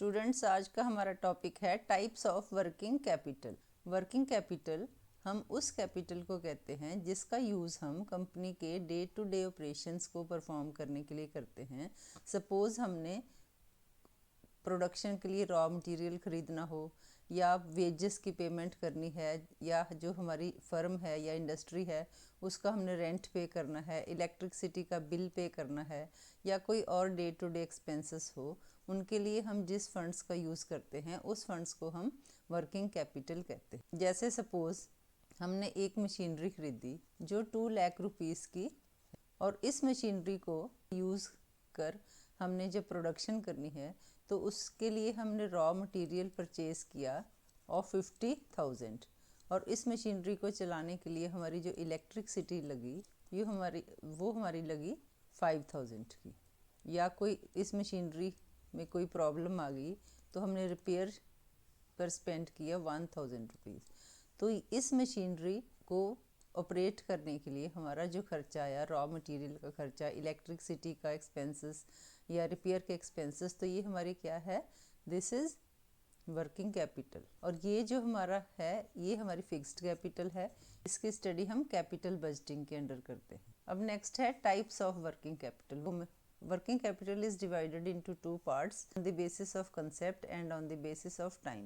Students, आज का हमारा टॉपिक है types of working capital. Working capital हम उस कैपिटल को कहते हैं जिसका यूज़ हम कंपनी के डे टू डे ऑपरेशंस को परफॉर्म करने के लिए करते हैं। सपोज़ हमने प्रोडक्शन के लिए रॉ मटेरियल ख़रीदना हो, या वेजेस की पेमेंट करनी है, या जो हमारी फर्म है या इंडस्ट्री है उसका हमने रेंट पे करना है, इलेक्ट्रिसिटी का बिल पे करना है, या कोई और डे टू डे एक्सपेंसेस हो, उनके लिए हम जिस फंड्स का यूज़ करते हैं उस फंड्स को हम वर्किंग कैपिटल कहते हैं। जैसे सपोज़ हमने एक मशीनरी ख़रीदी जो 2 लाख रुपीज़ की, और इस मशीनरी को यूज़ कर हमने जब प्रोडक्शन करनी है तो उसके लिए हमने रॉ मटेरियल परचेज़ किया और 50,000, और इस मशीनरी को चलाने के लिए हमारी जो इलेक्ट्रिसिटी लगी वो हमारी लगी 5,000 की। या कोई इस मशीनरी में कोई प्रॉब्लम आ गई तो हमने रिपेयर पर स्पेंड किया 1,000 रुपीज़। तो इस मशीनरी को ऑपरेट करने के लिए हमारा जो खर्चा आया, रॉ मटेरियल का खर्चा, इलेक्ट्रिसिटी का एक्सपेंसेस या रिपेयर के एक्सपेंसेस, तो ये हमारी क्या है, दिस इज़ वर्किंग कैपिटल। और ये जो हमारा है ये हमारी फिक्स्ड कैपिटल है। इसकी स्टडी हम कैपिटल बजटिंग के अंडर करते हैं। अब नेक्स्ट है types of working capital. Working capital is divided into two parts on the basis of concept and on the basis of time.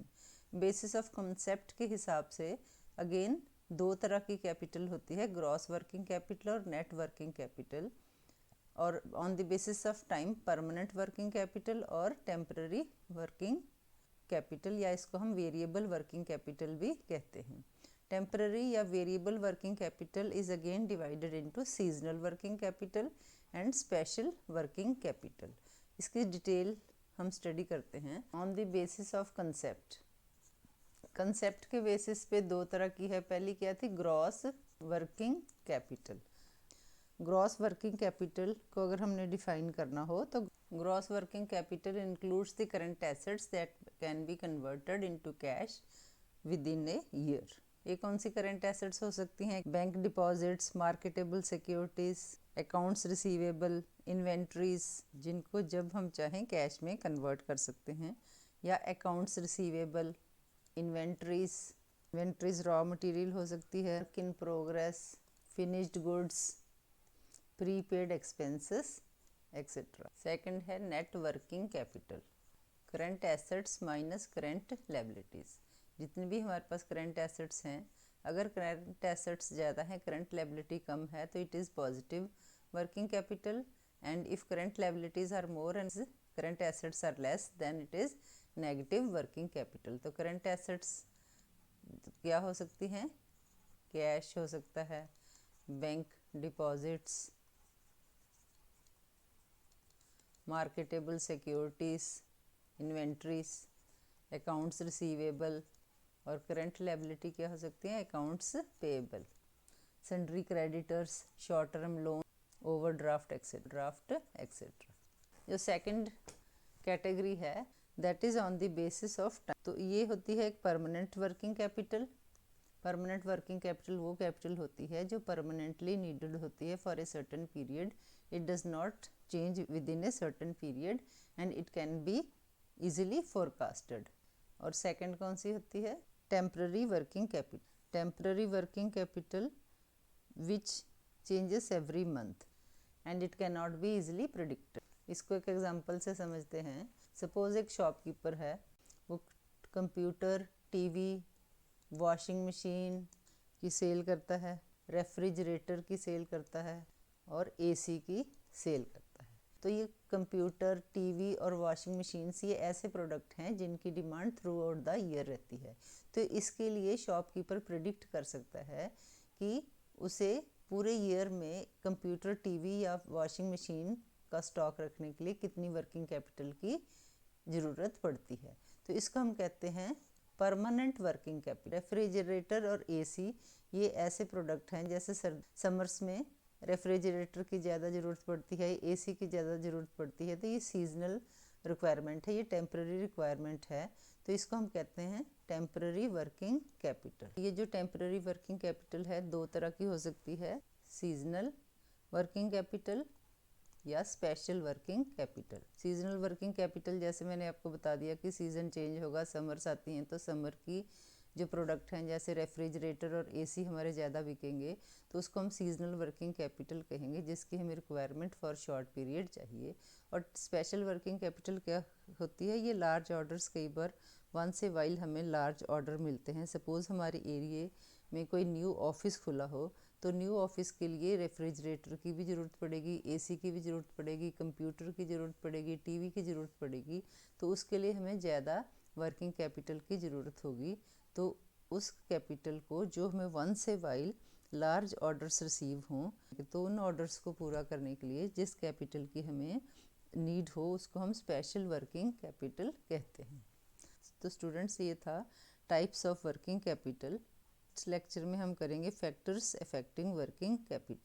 Basis of concept के हिसाब से अगेन दो तरह की कैपिटल होती है, ग्रॉस वर्किंग कैपिटल और नेट वर्किंग कैपिटल। और on the basis of time permanent working capital और टेम्पररी वर्किंग कैपिटल, या इसको हम वेरिएबल वर्किंग कैपिटल भी कहते हैं। टेम्पररी या variable working capital is again divided into seasonal working capital and special working capital. इसकी डिटेल हम स्टडी करते हैं। On the basis of concept, concept के बेसिस पे दो तरह की है। पहली क्या थी, gross working capital. Gross working capital को अगर हमने डिफाइन करना हो तो gross working capital includes the current assets that can be converted into cash with in a year. ये कौन सी करंट एसेट्स हो सकती हैं, bank deposits, marketable securities, accounts receivable, inventories, जिनको जब हम चाहें कैश में कन्वर्ट कर सकते हैं, या accounts receivable, inventories raw material हो सकती है, work in progress, finished goods, prepaid expenses etcetera. Second है net working capital, current assets minus current liabilities. जितने भी हमारे पास करंट एसेट्स हैं, अगर करंट एसेट्स ज़्यादा हैं, करंट लायबिलिटी कम है, तो it is positive working capital, and if current liabilities are more and current assets are less than it is negative working capital. तो करंट एसेट्स क्या हो सकती हैं, कैश हो सकता है, bank deposits, marketable securities, inventories, accounts receivable, और current liability क्या हो सकती है, accounts payable, sundry creditors, short term loan, overdraft etcetera. जो सेकंड कैटेगरी है that is on the basis of time, तो ये होती है एक permanent working capital. Permanent working capital वो कैपिटल होती है जो परमानेंटली नीडेड होती है for a certain period. It does not change with in a certain period and it can be easily forecasted. और सेकंड कौन सी होती है, temporary working capital. Temporary working capital which changes every month and it can not be easily predicted. इसको एक example से समझते हैं। Suppose एक शॉपकीपर है, वो कंप्यूटर, टीवी, वॉशिंग मशीन की सेल करता है, रेफ्रिजरेटर की सेल करता है, और एसी की सेल करता है। तो ये कंप्यूटर, टीवी और वॉशिंग मशीन्स ये ऐसे प्रोडक्ट हैं जिनकी demand through out the year रहती है। तो इसके लिए शॉपकीपर प्रिडिक्ट कर सकता है कि उसे पूरे ईयर में कंप्यूटर, टीवी या वॉशिंग मशीन का स्टॉक रखने के लिए कितनी वर्किंग कैपिटल की ज़रूरत पड़ती है। तो इसको हम कहते हैं परमानेंट वर्किंग कैपिटल। रेफ्रिजरेटर और एसी ये ऐसे प्रोडक्ट हैं, जैसे समर्स में रेफ्रिजरेटर की ज़्यादा ज़रूरत पड़ती है, एसी की ज़्यादा ज़रूरत पड़ती है, तो ये सीजनल रिक्वायरमेंट है, ये टेम्पररी रिक्वायरमेंट है। तो इसको हम कहते हैं टेम्पररी वर्किंग कैपिटल। ये जो टेम्पररी वर्किंग कैपिटल है दो तरह की हो सकती है, सीजनल वर्किंग कैपिटल या special working capital. Seasonal working capital जैसे मैंने आपको बता दिया कि सीज़न चेंज होगा, समर्स आती हैं तो समर की जो प्रोडक्ट हैं जैसे रेफ्रिजरेटर और एसी हमारे ज़्यादा बिकेंगे तो उसको हम सीजनल वर्किंग कैपिटल कहेंगे, जिसकी हमें रिक्वायरमेंट फॉर शॉर्ट पीरियड चाहिए। और स्पेशल वर्किंग कैपिटल क्या होती है, ये लार्ज ऑर्डर्स, कई बार वंस ए वाइल हमें लार्ज ऑर्डर मिलते हैं। सपोज़ हमारे एरिए में कोई न्यू ऑफिस खुला हो तो न्यू ऑफिस के लिए रेफ्रिजरेटर की भी ज़रूरत पड़ेगी, एसी की भी ज़रूरत पड़ेगी, कंप्यूटर की ज़रूरत पड़ेगी, टीवी की ज़रूरत पड़ेगी, तो उसके लिए हमें ज़्यादा वर्किंग कैपिटल की ज़रूरत होगी। तो उस कैपिटल को जो हमें once a while large orders receive हों, तो उन ऑर्डर्स को पूरा करने के लिए जिस कैपिटल की हमें नीड हो उसको हम स्पेशल वर्किंग कैपिटल कहते हैं। तो स्टूडेंट्स, ये था टाइप्स ऑफ वर्किंग कैपिटल। इस लेक्चर में हम करेंगे फैक्टर्स अफेक्टिंग वर्किंग कैपिटल।